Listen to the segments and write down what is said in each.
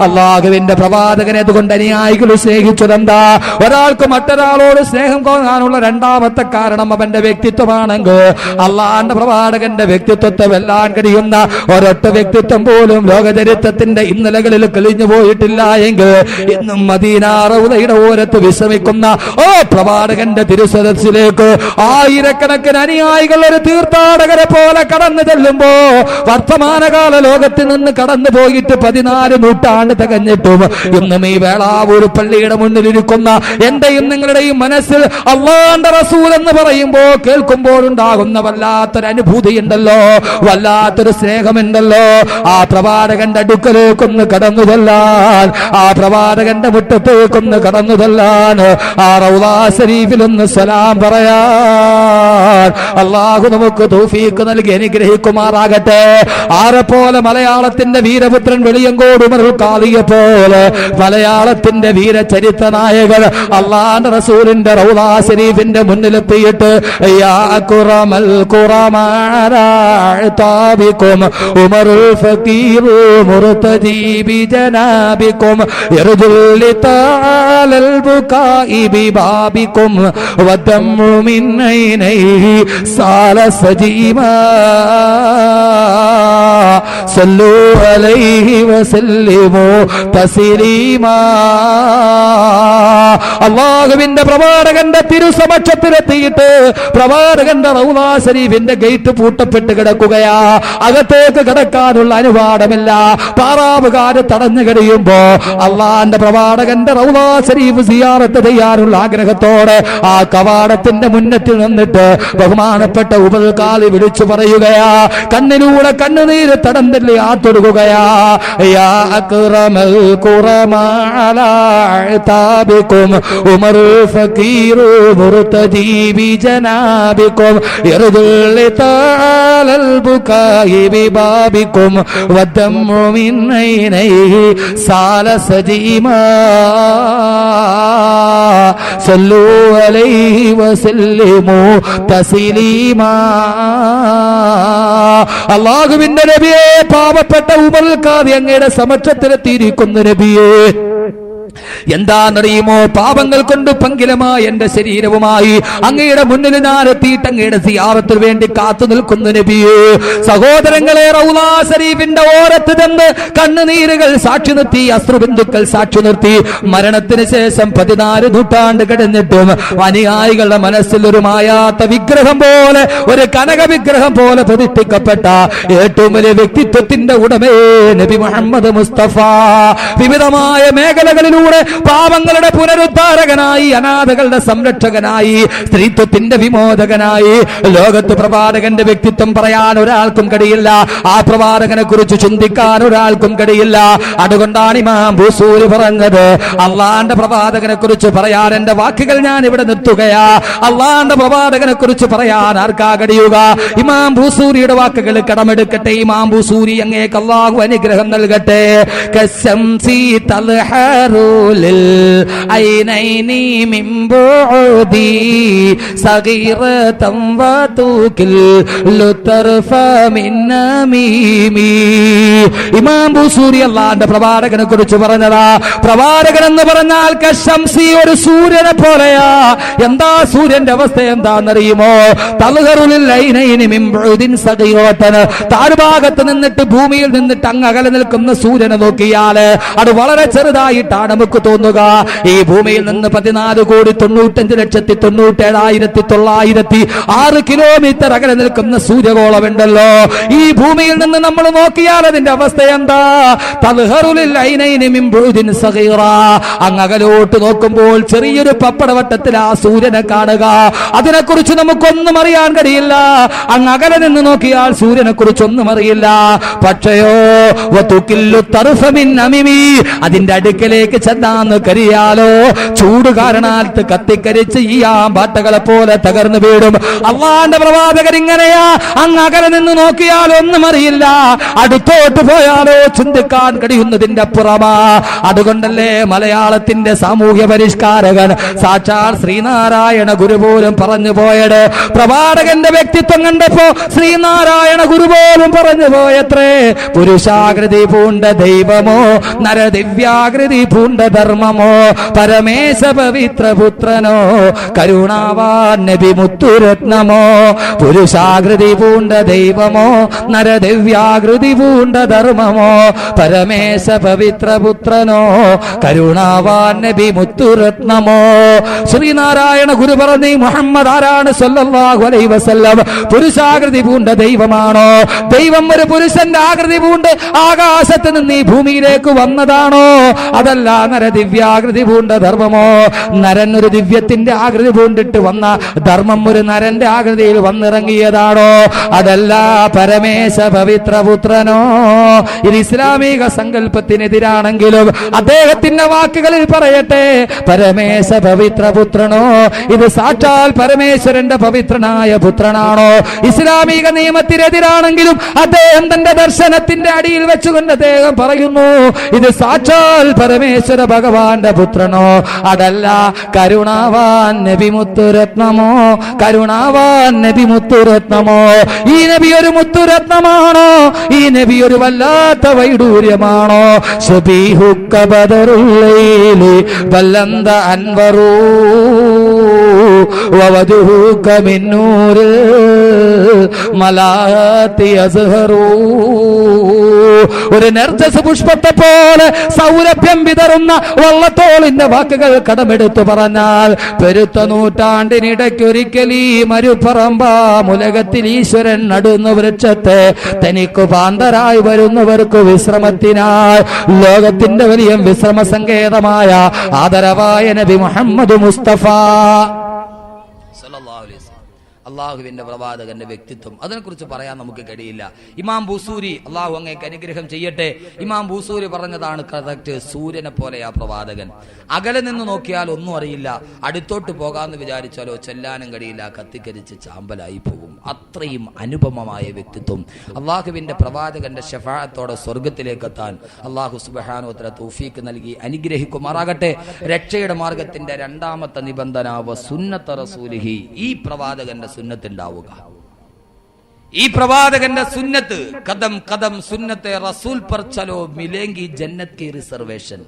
അള്ളാഹുവിന്റെ പ്രവാചകനെ അതുകൊണ്ട് അനുയായികൾ സ്നേഹിച്ചതെന്താ? ഒരാൾക്ക് മറ്റൊരാളോട് സ്നേഹം തോന്നാനുള്ള രണ്ടാമത്തെ കാരണം അവന്റെ വ്യക്തിത്വമാണെങ്കിൽ അള്ളാന്റെ പ്രവാചകന്റെ വ്യക്തിത്വത്തെ വെല്ലാൻ കഴിയുന്ന ഒരൊറ്റ വ്യക്തിത്വം പോലും ലോകചരിത്രത്തിന്റെ ഇന്നലകളിൽ കഴിഞ്ഞു പോയിട്ടില്ല എങ്കിൽ ഇന്നും മദീന റൗളയുടെ ഓരത്ത് വിശ്രമിക്കുന്ന പ്രവാചകന്റെ തിരുസദസ്സിലേക്ക് ആയിരക്കണക്കിന് അനുയായികൾ ഒരു തീർത്ഥാടകരെ പോലെ കടന്നു ചെല്ലുമ്പോ വർത്തമാനകാല ലോകത്തിൽ നിന്ന് കടന്നു പോയിട്ട് 14 നൂറ്റാണ്ട് തികഞ്ഞിട്ടും ഇന്നും ഈ വേളാവൂർ പള്ളിയുടെ മുന്നിലിരിക്കുന്ന എന്റെയും നിങ്ങളുടെയും മനസ്സിൽ അല്ലാഹുവിന്റെ റസൂൽ എന്ന് പറയുമ്പോൾ കേൾക്കുമ്പോൾ ഉണ്ടാകുന്ന വല്ലാത്തൊരു അനുഭൂതി ഉണ്ടല്ലോ, വല്ലാത്തൊരു സ്നേഹമുണ്ടല്ലോ. ആ പ്രവാചകന്റെ അടുക്കലേക്കൊന്ന് കടന്നു ചെല്ലാൻ, ആ പ്രവാചകന്റെ മുറ്റത്തേക്കൊന്ന് കടന്നു ചെല്ലാൻ, ആ റൗളാ ശരീഫിലൊന്ന് സലാം പറയാൻ അല്ലാഹു നമുക്ക് തൗഫീഖ് നൽകി അനുഗ്രഹിക്കുമാറാകട്ടെ. ആരെപ്പോലെ മലയാളത്തിന്റെ വീരപുത്രൻ വെളിയങ്കോട് ഉമറുൽ ഖാദിയെ പോലെ മലയാളത്തിന്റെ വീരചരിത്ര നായകർ അല്ലാഹുവിന്റെ റസൂലിന്റെ റൗളാ ശരീഫിന്റെ മുന്നിലെത്തിയിട്ട് യാ അക്റമൽ ഖുറമാനാഅതാബികും ഉമറുൽ ഫഖീർ മുർതദി ബിജനാബികും യർജുൽ തആലൽ ബുകാഇ ബിബാബികും വദമ്മു മിൻ ഐനൈഹി സാല സജീമാ സല്ലു അലൈഹി വസല്ലിമു തസ്ലീമാ. അല്ലാഹുവിന്റെ പ്രവാചകന്റെ തിരുസമക്ഷത്തിലെത്തിയിട്ട് പ്രവാചകന്റെ റൗളാ ശരീഫിന്റെ ഗേറ്റ് പൂട്ടപ്പെട്ട് കിടക്കുകയാ. അകത്തേക്ക് കിടക്കാനുള്ള അനുവാദമില്ല. പാറാവുകാര് തടഞ്ഞു കഴിയുമ്പോ അള്ളാന്റെ പ്രവാചകന്റെ റൗളാ ശരീഫ് സിയാറത്ത് ചെയ്യാനുള്ള ആഗ്രഹത്തോടെ ആ കവാടത്തിന്റെ മുന്നത്തിൽ നിന്നിട്ട് ബഹുമാനപ്പെട്ട ഉമറുൽ ഖാദി വിളിച്ചു പറയുകയാ, കണ്ണിലൂടെ കണ്ണുനീര് തടന്തല്ലി ആത്തൊടുകയാ. യാ അക്റമൽ ഖുറമാനാഅതാബികും ഉമറുൽ ഫഖീർ മുർതദി ബിജനാബികും യർജുൽ തആലൽ ബുകാഇ ബിബാബികും വദമ്മു മിൻ ഐനൈഹി സാല സജീമാ സല്ലു അലൈഹി വസല്ലിമു തസ്ലീമാ. അല്ലാഹുവിന്റെ നബിയെ, പാവപ്പെട്ട ഉമറുൽ ഖാദി അങ്ങയുടെ സമക്ഷത്തിലെത്തിയിരിക്കുന്ന നബിയെ, എന്താണെന്നറിയുമോ? പാപങ്ങൾ കൊണ്ട് പങ്കിലമായ എന്റെ ശരീരവുമായി അങ്ങയുടെ മുന്നിൽ ഞാൻ എത്തിയിട്ട് അങ്ങയുടെ സിയാറത്തിന് വേണ്ടി കാത്തു നിൽക്കുന്ന നബിയേ, സഹോദരങ്ങളെ, റൗളാ ശരീഫിന്റെ ഓരത്ത് ചെന്ന് കണ്ണുനീരുകൾ സാക്ഷി നിർത്തി, അശ്രുബിന്ദുക്കൾ സാക്ഷി നിർത്തി. മരണത്തിന് ശേഷം 14 നൂറ്റാണ്ട് കഴിഞ്ഞിട്ടും അനുയായികളുടെ മനസ്സിൽ ഒരു മായാത്ത വിഗ്രഹം പോലെ, ഒരു കനക വിഗ്രഹം പോലെ പ്രതിഷ്ഠിക്കപ്പെട്ട ഏറ്റവും വലിയ വ്യക്തിത്വത്തിന്റെ ഉടമേ നബി മുഹമ്മദ് മുസ്തഫ വിവിധമായ മേഖലകളിലൂടെ പാവങ്ങളുടെ പുനരുദ്ധാരകനായി, അനാഥകളുടെ സംരക്ഷകനായി, സ്ത്രീത്വത്തിന്റെ വിമോചകനായി ലോകത്ത് പ്രവാചകന്റെ വ്യക്തിത്വം പറയാൻ ഒരാൾക്കും കഴിയില്ല. ആ പ്രവാചകനെ കുറിച്ച് ചിന്തിക്കാൻ ഒരാൾക്കും കഴിയില്ല. അതുകൊണ്ടാണ് ഇമാം ബൂസൂരി പറഞ്ഞത്, അള്ളാന്റെ പ്രവാചകനെ കുറിച്ച് പറയാൻ എന്റെ വാക്കുകൾ ഞാൻ ഇവിടെ നിർത്തുകയാ. അള്ളാന്റെ പ്രവാചകനെ കുറിച്ച് പറയാൻ ആർക്കാ കഴിയുക? ഇമാം ബൂസൂരിയുടെ വാക്കുകൾ കടമെടുക്കട്ടെ. ഇമാം ബൂസൂരി അങ്ങേക്ക് അല്ലാഹു അനുഗ്രഹം നൽകട്ടെ. കശംസി തൽഹറു للعينين من بعدي صغيرة وتوكل لطرف من نميمي. ഇമാം ബൂസൂരി അല്ലാഹുവിന്റെ പ്രവാചകനെ കുറിച്ച് പറഞ്ഞതാ. പ്രവാചകൻ എന്ന് പറഞ്ഞാൽ കശംസി, ഒരു സൂര്യനെ പോലെയാ. എന്താ സൂര്യന്റെ അവസ്ഥ എന്താണെന്നറിയുമോ? തൽഹറുൽ ഐനൈനി മിൻ ബുഅദിൻ സഗീറതൻ, താഴ്ഭാഗത്ത് നിന്നിട്ട് ഭൂമിയിൽ നിന്നിട്ട് അങ്ങ് അകലെ നിൽക്കുന്ന സൂര്യനെ നോക്കിയാൽ അത് വളരെ ചെറുതായിട്ടാണ് നമുക്ക് തോന്നുക. ഈ ഭൂമിയിൽ നിന്ന് 14,95,97,906 കിലോമീറ്റർ അകലെ നിൽക്കുന്ന സൂര്യഗോളമുണ്ടല്ലോ. ഈ ഭൂമിയിൽ നിന്ന് നമ്മൾ നോക്കിയാൽ അതിന്റെ അവസ്ഥ എന്താ? തൽഹറുൽ ഐനൈനി മിൻ ബുഅദിൻ സഗീറ, അങ്ങ് അകലോട്ട് നോക്കുമ്പോൾ ചെറിയൊരു പപ്പടവട്ടത്തിൽ ആ സൂര്യനെ കാണുക. അതിനെക്കുറിച്ച് നമുക്കൊന്നും അറിയാൻ കഴിയില്ല. അങ്ങ് അകലെ നിന്ന് നോക്കിയാൽ സൂര്യനെ കുറിച്ചൊന്നും അറിയില്ല. പക്ഷയോ വതുകില്ലു തർഫ മിൻ നമിമി, അതിന്റെ അടുക്കലേക്ക് ചെന്നാൽ പെട്ടെന്നാന്ന് കരിയാലോ, ചൂട് കാരണാൽത്ത് കത്തിക്കരിച്ച് ഈ ആമ്പാട്ടകളെ പോലെ തകർന്നു വീടും. അള്ളാന്റെ പ്രവാചകർ ഇങ്ങനെയാ. അങ്ങ് അകലെ നിന്ന് നോക്കിയാൽ ഒന്നും അറിയില്ല, അടുത്തോട്ട് പോയാലോ ചിന്തിക്കാൻ കഴിയുന്നതിന്റെ അപ്പുറമാ. അതുകൊണ്ടല്ലേ മലയാളത്തിന്റെ സാമൂഹ്യ പരിഷ്കാരകൻ സാക്ഷാൽ ശ്രീനാരായണ ഗുരു പോലും പറഞ്ഞു പോയത്. പ്രവാചകന്റെ വ്യക്തിത്വം കണ്ടപ്പോ ശ്രീനാരായണ ഗുരു പോലും പറഞ്ഞു പോയത്രേ, പുരുഷാകൃതി പൂണ്ട ദൈവമോ നരദിവ്യാകൃതി പൂണ്ട ധർമ്മമോ പരമേശ പവിത്ര പുത്രനോ കരുണാവാൻ നബി മുത്തുരത്നമോ. പുരുഷാകൃതി പൂണ്ട ദൈവമോ നരദിവ്യാകൃതി പൂണ്ട ധർമ്മമോ പരമേശ പവിത്ര പുത്രനോ കരുണാവാൻ നബി മുത്തുരത്നമോ. ശ്രീനാരായണ ഗുരു പറഞ്ഞു, മുഹമ്മദ് ആരാണ് സല്ലല്ലാഹു അലൈഹി വസല്ലം? പുരുഷാകൃതി പൂണ്ട ദൈവമാണോ? ദൈവം ഒരു പുരുഷന്റെ ആകൃതി പൂണ്ട് ആകാശത്ത് നിന്ന് ഈ ഭൂമിയിലേക്ക് വന്നതാണോ? അതല്ല നരദിവ്യാകൃതി പൂണ്ട ധർമ്മമോ? നരൻ ഒരു ദിവ്യത്തിന്റെ ആകൃതി പൂണ്ടിട്ട് വന്ന ധർമ്മം ഒരു നരന്റെ ആകൃതിയിൽ വന്നിറങ്ങിയതാണോ? അതല്ല പരമേശ പവിത്ര പുത്രനോ? ഇത് ഇസ്ലാമിക സങ്കല്പത്തിനെതിരാണെങ്കിലും അദ്ദേഹത്തിന്റെ വാക്കുകളിൽ പറയട്ടെ, പരമേശ പവിത്ര പുത്രനോ? ഇത് സാക്ഷാൽ പരമേശ്വരന്റെ പവിത്രനായ പുത്രനാണോ? ഇസ്ലാമിക നിയമത്തിനെതിരാണെങ്കിലും അദ്ദേഹം തന്റെ ദർശനത്തിന്റെ അടിയിൽ വെച്ചുകൊണ്ട് അദ്ദേഹം പറയുന്നു, ഇത് സാക്ഷാൽ പരമേശ്വര ഭഗവാന്റെ പുത്രനോ? അതല്ല കരുണാവാൻ നബി മുത്തുരത്നമോ? കരുണാവാൻ നബി മുത്തുരത്നമോ? ഈ നബി ഒരു മുത്തുരത്നമാണോ? ഈ നബി ഒരു വല്ലാത്ത വൈഡൂര്യമാണോ? ശബീഹുക്ക ബദറുല്ലൈലി ബല്ലന്ത അൻവറൂ വവജുഹുക മിൻ നൂരിൽ മലാത്തി അസ്ഹറൂ. ഒരു നർജസ് പുഷ്പത്തെ പോലെ സൗരഭ്യം വിതറുന്ന വള്ളത്തോളിന്റെ വാക്കുകൾ കടമെടുത്തു പറഞ്ഞാൽ, പെരുത്ത നൂറ്റാണ്ടിനിടയ്ക്കൊരിക്കൽ ഈ മരുപ്പറമ്പാമുലകത്തിൽ ഈശ്വരൻ നടുന്ന വൃക്ഷത്തെ തനിക്ക് പാന്തരായി വരുന്നവർക്ക് വിശ്രമത്തിനായി ലോകത്തിന്റെ വലിയ വിശ്രമ സങ്കേതമായ ആദരവായ നബി മുഹമ്മദ് മുസ്തഫ അള്ളാഹുവിന്റെ പ്രവാചകന്റെ വ്യക്തിത്വം, അതിനെക്കുറിച്ച് പറയാൻ നമുക്ക് കഴിയില്ല. ഇമാം ബൂസൂരി, അള്ളാഹു അങ്ങേക്ക് അനുഗ്രഹം ചെയ്യട്ടെ, ഇമാം ബൂസൂരി പറഞ്ഞതാണ് കറക്റ്റ്. സൂര്യനെ പോലെയാ പ്രവാചകൻ. അകലെ നിന്ന് നോക്കിയാൽ ഒന്നും അറിയില്ല, അടുത്തോട്ട് പോകാമെന്ന് വിചാരിച്ചാലോ ചെല്ലാനും കഴിയില്ല, കത്തിക്കരിച്ച് ചാമ്പലായി പോകും. അത്രയും അനുപമമായ വ്യക്തിത്വം. അള്ളാഹുവിന്റെ പ്രവാചകന്റെ ശഫാഅത്തോടെ സ്വർഗത്തിലേക്ക് എത്താൻ അള്ളാഹു സുബ്ഹാനഹു വ തആല തൗഫീഖ് നൽകി അനുഗ്രഹിക്കുമാറാകട്ടെ. രക്ഷയുടെ മാർഗത്തിന്റെ രണ്ടാമത്തെ നിബന്ധന വസുന്നത റസൂലിഹി, ഈ പ്രവാചകന്റെ സുന്നത്ത് ഉണ്ടാവുക. ഈ പ്രവാചകന്റെ സുന്നത്ത് കദം കദം സുന്നത്തെ റസൂൽ पर चलो मिलेंगी जन्नत की रिजर्वेशन.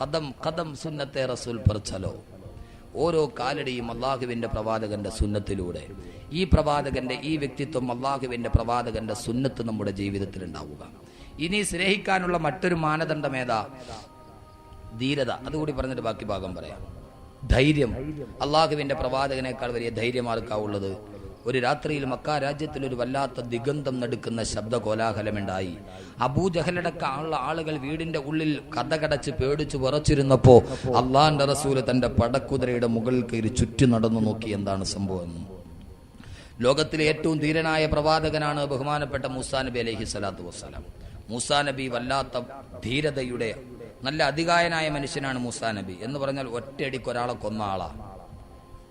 കദം കദം സുന്നത്തെ റസൂൽ पर चलो. ഓരോ കാലടിയും അള്ളാഹുവിന്റെ പ്രവാചകന്റെ സുന്നത്തിലൂടെ, ഈ പ്രവാചകന്റെ ഈ വ്യക്തിത്വം അള്ളാഹുവിന്റെ പ്രവാചകന്റെ സുന്നത്ത് നമ്മുടെ ജീവിതത്തിൽ ഉണ്ടാവുക. ഇനി സ്നേഹിക്കാനുള്ള മറ്റൊരു മാനദണ്ഡം ഏതാ? ധീരത. അതുകൂടി പറഞ്ഞിട്ട് ബാക്കി ഭാഗം പറയാം. ധൈര്യം. അള്ളാഹുവിന്റെ പ്രവാചകനേക്കാൾ വലിയ ധൈര്യമാർക്കാവുള്ളത്? ഒരു രാത്രിയിൽ മക്ക രാജ്യത്തിൽ ഒരു വല്ലാത്ത ദിഗന്ധം നടുക്കുന്ന ശബ്ദ കോലാഹലമുണ്ടായി. അബൂജഹലടക്കം ആളുകൾ വീടിന്റെ ഉള്ളിൽ കഥകടച്ച് പേടിച്ചു വിറച്ചിരുന്നപ്പോ അള്ളാന്റെ റസൂല് തന്റെ പടക്കുതിരയുടെ മുകളിൽ കയറി ചുറ്റി നടന്നു നോക്കി എന്താണ് സംഭവം. ലോകത്തിലെ ഏറ്റവും ധീരനായ പ്രവാചകനാണ് ബഹുമാനപ്പെട്ട മൂസാ നബി അലൈഹി സ്വലാത്തു വസ്സലാം. മൂസാ നബി വല്ലാത്ത ധീരതയുടെ നല്ല അധികായനായ മനുഷ്യനാണ് മൂസാ നബി. എന്ന് പറഞ്ഞാൽ ഒറ്റയടിക്ക് ഒരാളെ കൊന്ന ആളാ.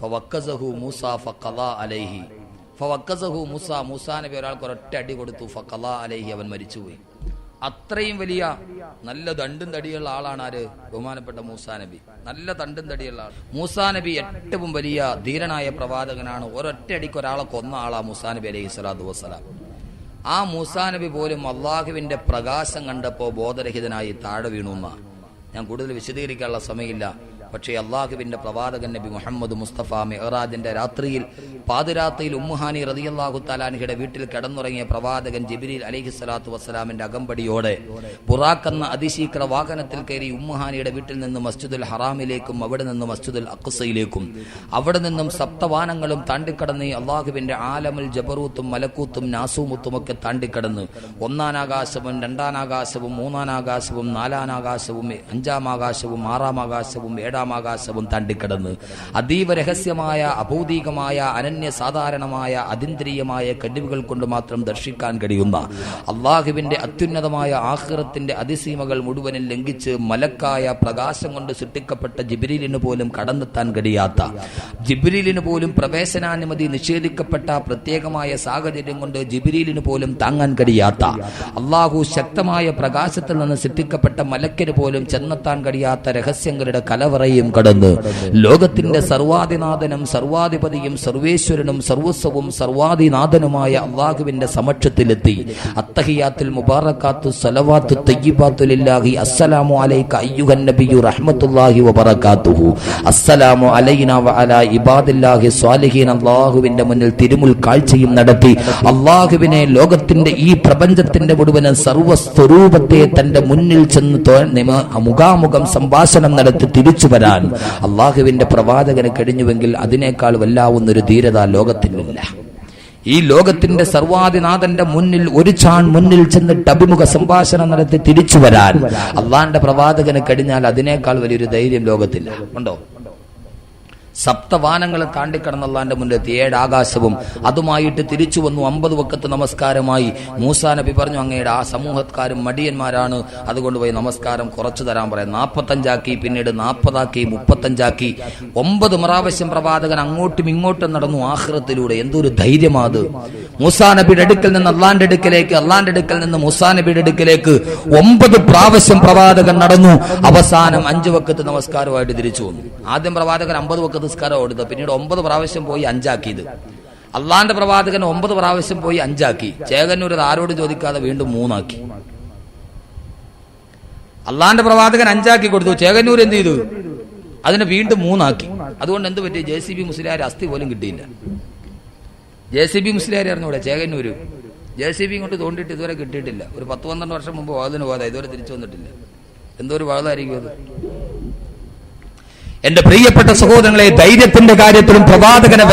ഫവക്കസഹു മൂസ ഫഖളാ അലൈഹി. ഫവക്കസഹു മൂസ, മൂസാ നബി ഒരാൾക്ക് ഒരൊറ്റ അടി കൊടുത്തു. ഫഖളാ അലൈഹി, അവൻ മരിച്ചുപോയി. അത്രയും വലിയ നല്ല തണ്ടും തടിയുള്ള ആളാണ് ആര്? ബഹുമാനപ്പെട്ട മൂസാ നബി. നല്ല തണ്ടും തടിയുള്ള ആൾ. മൂസാ നബി ഏറ്റവും വലിയ ധീരനായ പ്രവാചകനാണ്. ഒരൊറ്റ അടിക്ക് ഒരാളെ കൊന്ന ആളാ മൂസാ നബി അലൈഹി സ്വലാത്തു വസ്സലാം. ആ മൂസാ നബി പോലും അള്ളാഹുവിന്റെ പ്രകാശം കണ്ടപ്പോ ബോധരഹിതനായി താഴെ വീണു. ഞാൻ കൂടുതൽ വിശദീകരിക്കാനുള്ള സമയമില്ല. പക്ഷേ അള്ളാഹുവിന്റെ പ്രവാചകൻ നബി മുഹമ്മദ് മുസ്തഫ മിഅ്റാജിന്റെ രാത്രിയിൽ പാതിരാത്രിയിൽ ഉമ്മുഹാനി റളിയല്ലാഹു തആല അൻഹയുടെ വീട്ടിൽ കിടന്നുറങ്ങിയ പ്രവാചകൻ ജിബ്രീൽ അലൈഹി സ്വലാത്തു വസ്സലാമിന്റെ അകമ്പടിയോടെ ബുറാഖ് എന്ന അതിശീഘ്ര വാഹനത്തിൽ കയറി ഉമ്മുഹാനിയുടെ വീട്ടിൽ നിന്ന് മസ്ജിദുൽ ഹറാമിലേക്കും അവിടെ നിന്ന് മസ്ജിദുൽ അഖ്സയിലേക്കും അവിടെ നിന്നും സപ്തവാനങ്ങളും താണ്ടിക്കടന്ന് അള്ളാഹുവിന്റെ ആലമുൽ ജബറൂത്തും മലക്കൂത്തും നാസൂമുത്തും ഒക്കെ താണ്ടിക്കടന്ന് ഒന്നാനാകാശവും രണ്ടാനാകാശവും മൂന്നാനാകാശവും നാലാനാകാശവും അഞ്ചാം ആകാശവും ആറാം ആകാശവും ഏഴാം ഏഴാം താണ്ടിക്കടന്ന് അതീവ രഹസ്യമായ അഭൗതികമായ അനന്യ സാധാരണമായ അതീന്ദ്രിയമായ കഴിവുകൾ കൊണ്ട് മാത്രം ദർശിക്കാൻ കഴിയുന്ന അള്ളാഹുവിന്റെ അത്യുന്നതമായ ആഖിറത്തിന്റെ അതിസീമകൾ മുഴുവനും ലംഘിച്ച് മലക്കായ പ്രകാശം കൊണ്ട് സൃഷ്ടിക്കപ്പെട്ട ജിബ്രീലിന് പോലും കടന്നെത്താൻ കഴിയാത്ത, ജിബ്രീലിന് പോലും പ്രവേശനാനുമതി നിഷേധിക്കപ്പെട്ട പ്രത്യേകമായ സാഹചര്യം കൊണ്ട് ജിബ്രീലിന് പോലും താങ്ങാൻ കഴിയാത്ത, അള്ളാഹു ശക്തമായ പ്രകാശത്തിൽ നിന്ന് സൃഷ്ടിക്കപ്പെട്ട മലക്കിന് പോലും ചെന്നെത്താൻ കഴിയാത്ത രഹസ്യങ്ങളുടെ കലവറയും കടന്ന് ലോകത്തിന്റെ സർവാധിനാഥനും സർവാധിപതിയും സർവേശ്വരനും സർവസ്വവും സർവാധിനാഥനുമായ അള്ളാഹുവിന്റെ സമക്ഷത്തിലെത്തി അത്തഹിയാത്തുൽ മുബാറകാത്തു സലവാത്തു തയ്യിബാത്തു ലില്ലാഹി അസ്സലാമു അലൈക അയ്യുഹൻ നബിയ്യു റഹ്മത്തുള്ളാഹി വബറകാതുഹു അസ്സലാമു അലൈനാ വഅലാ ഇബാദില്ലാഹി സ്വാലിഹീൻ അള്ളാഹുവിന്റെ മുന്നിൽ തിരുമുൽ കാഴ്ചയും നടത്തി അള്ളാഹുവിനെ ലോകത്തിന്റെ ഈ പ്രപഞ്ചത്തിന്റെ മുഴുവനും സർവസ്വരൂപത്തെ തന്റെ മുന്നിൽ ചെന്ന് മുഖാമുഖം സംഭാഷണം നടത്തി തിരിച്ചു വരാൻ അള്ളാഹുവിന്റെ പ്രവാചകന് കഴിഞ്ഞുവെങ്കിൽ അതിനേക്കാൾ വല്ലാവുന്നൊരു ധീരത ലോകത്തിനില്ല. ഈ ലോകത്തിന്റെ സർവാധിനാഥന്റെ മുന്നിൽ ഒരു ചാൺ മുന്നിൽ ചെന്നിട്ട് അഭിമുഖ സംഭാഷണം നടത്തി തിരിച്ചു വരാൻ അള്ളാന്റെ പ്രവാചകന് കഴിഞ്ഞാൽ അതിനേക്കാൾ വലിയൊരു ധൈര്യം ലോകത്തില്ല. ഉണ്ടോ? സപ്തവാനങ്ങളെ താണ്ടിക്കടന്ന അള്ളാന്റെ മുന്നിലെത്തി 7 ആകാശവും അതുമായിട്ട് തിരിച്ചു വന്നു. 50 വക്കത്ത് നമസ്കാരമായി. മൂസാ നബി പറഞ്ഞു, അങ്ങയുടെ ആ സമൂഹക്കാരും മടിയന്മാരാണ്, അതുകൊണ്ട് പോയി നമസ്കാരം കുറച്ചു തരാൻ പറയാം. 45 പിന്നീട് 40 35 9 പ്രാവശ്യം പ്രവാചകൻ അങ്ങോട്ടും ഇങ്ങോട്ടും നടന്നു ആഖിറത്തിലൂടെ. എന്തൊരു ധൈര്യമാത്! മൂസാ നബിയുടെ അടുക്കൽ നിന്ന് അള്ളാന്റെ അടുക്കലേക്ക്, അള്ളാന്റെ അടുക്കൽ നിന്ന് മൂസാ നബിയുടെ അടുക്കലേക്ക് 9 പ്രാവശ്യം പ്രവാചകൻ നടന്നു. അവസാനം 5 വക്കത്ത് നമസ്കാരമായിട്ട് തിരിച്ചു വന്നു. ആദ്യം പ്രവാചകൻ 50 വക്കത്ത് നിസ്കാരം ഓടുന്നത്, പിന്നീട് 9 പ്രാവശ്യം പോയി 5 ആക്കിയത്. അള്ളാന്റെ പ്രവാചകൻ 9 പ്രാവശ്യം പോയി 5 ആക്കി. ചേകന്നൂർ ആരോട് ചോദിക്കാതെ വീണ്ടും 3 ആക്കി. അള്ളാന്റെ പ്രവാചകൻ 5 ആക്കി കൊടുത്തു. ചേകന്നൂർ എന്ത് ചെയ്തു? അതിനെ വീണ്ടും 3 ആക്കി. അതുകൊണ്ട് എന്ത് പറ്റി? JCB മുസ്ലിയാർ അസ്ഥി പോലും കിട്ടിയില്ല. JCB മുസ്ലിയാർ അറിഞ്ഞൂടെ? ചേകന്നൂര് JCB കൊണ്ട് തോണ്ടിയിട്ട് ഇതുവരെ കിട്ടിയിട്ടില്ല. ഒരു 10-12 വർഷം മുമ്പ് വാതിന് പോകാതെ ഇതുവരെ തിരിച്ചു വന്നിട്ടില്ല. എന്തോ ഒരു വാദമായിരിക്കും അത്. എന്റെ പ്രിയപ്പെട്ട സഹോദരങ്ങളെ, ധൈര്യത്തിന്റെ കാര്യത്തിലും പ്രവാചകനെ